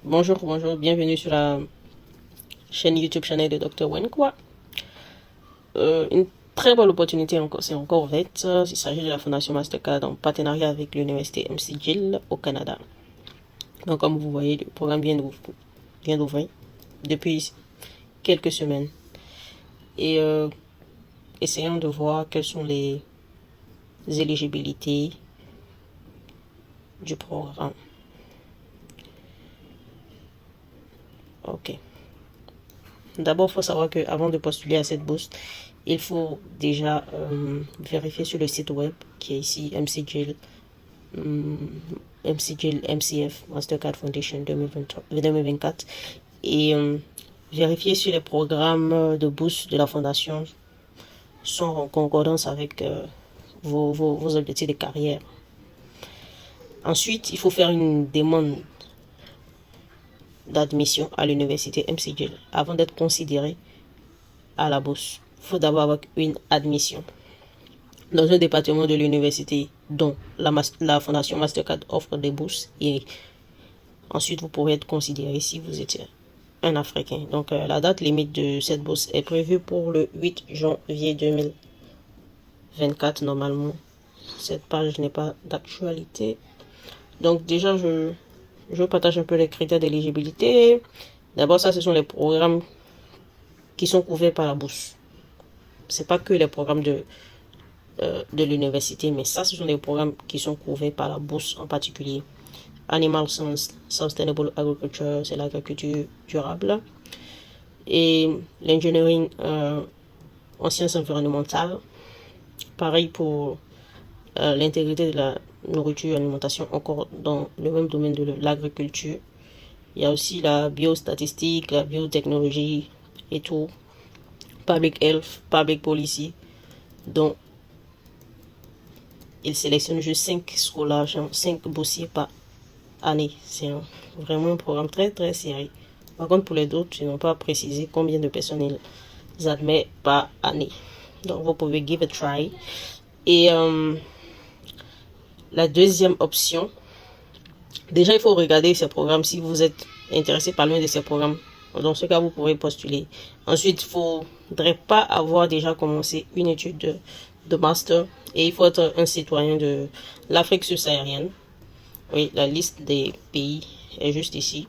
Bonjour, bienvenue sur la chaîne YouTube channel de Dr. Wenkwa. Une très bonne opportunité c'est encore ouverte. Il s'agit de la Fondation Mastercard en partenariat avec l'université McGill au Canada. Donc comme vous voyez, le programme vient d'ouvrir depuis quelques semaines. Et essayons de voir quelles sont les éligibilités du programme. Ok. D'abord, il faut savoir qu'avant de postuler à cette bourse, il faut déjà vérifier sur le site web qui est ici, McGill, MCF, Mastercard Foundation 2024, et vérifier si les programmes de bourse de la fondation sont en concordance avec vos objectifs de carrière. Ensuite, il faut faire une demande d'admission à l'université McGill avant d'être considéré à la bourse. Il faut d'abord avoir une admission dans un département de l'université dont la Fondation Mastercard offre des bourses, et ensuite vous pourrez être considéré si vous êtes un Africain. Donc la date limite de cette bourse est prévue pour le 8 janvier 2024 normalement. Cette page n'est pas d'actualité. Donc déjà je partage un peu les critères d'éligibilité. D'abord, ça, ce sont les programmes qui sont couverts par la bourse. C'est pas que les programmes de l'université, mais ça, ce sont les programmes qui sont couverts par la bourse en particulier. Animal Sustainable Agriculture, c'est l'agriculture durable. Et l'engineering en sciences environnementales. Pareil pour l'intégrité de la nourriture et alimentation, encore dans le même domaine de l'agriculture. Il y a aussi la biostatistique, la biotechnologie et tout. Public health, public policy. Donc, il sélectionne juste 5 scolaires, 5 boursiers par année. C'est vraiment un programme très très sérieux. Par contre, pour les autres, ils n'ont pas précisé combien de personnes ils admettent par année. Donc, vous pouvez give a try. Et la deuxième option, déjà, il faut regarder ces programmes si vous êtes intéressé par l'un de ces programmes. Dans ce cas, vous pourrez postuler. Ensuite, il ne faudrait pas avoir déjà commencé une étude de master, et il faut être un citoyen de l'Afrique subsaharienne. Oui, la liste des pays est juste ici.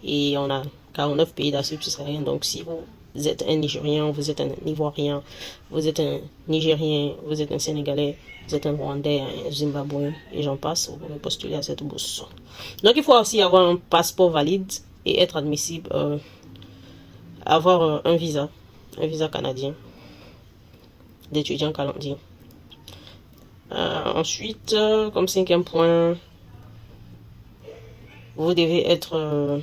Et on a 49 pays d'Afrique subsaharienne. Donc, si vous êtes un Nigérien, vous êtes un Ivoirien, vous êtes un Nigérien, vous êtes un Sénégalais, vous êtes un Rwandais, un Zimbabwéen, et j'en passe, vous pouvez postuler à cette bourse. Donc, il faut aussi avoir un passeport valide et être admissible, avoir un visa canadien d'étudiant canadien. Ensuite, comme cinquième point, vous devez être,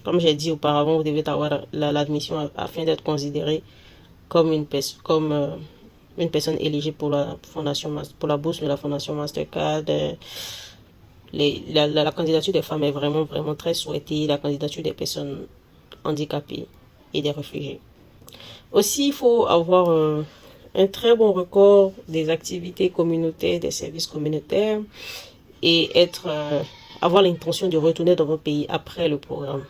comme j'ai dit auparavant, vous devez avoir l'admission afin d'être considéré comme une personne éligible pour la bourse de la Fondation Mastercard. La candidature des femmes est vraiment très souhaitée. La candidature des personnes handicapées et des réfugiés. Aussi, il faut avoir un très bon record des activités communautaires, des services communautaires, et avoir l'intention de retourner dans votre pays après le programme.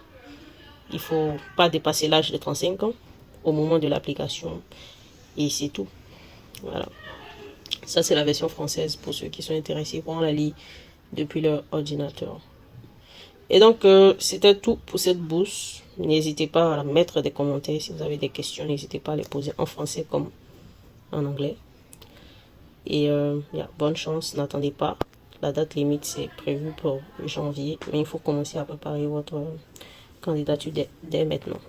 Il ne faut pas dépasser l'âge de 35 ans au moment de l'application, et c'est tout. Voilà. Ça, c'est la version française pour ceux qui sont intéressés. Pour la lire depuis leur ordinateur. Et donc, c'était tout pour cette bourse. N'hésitez pas à mettre des commentaires si vous avez des questions. N'hésitez pas à les poser en français comme en anglais. Et bonne chance, n'attendez pas. La date limite, c'est prévu pour janvier. Mais il faut commencer à préparer votre candidature dès maintenant.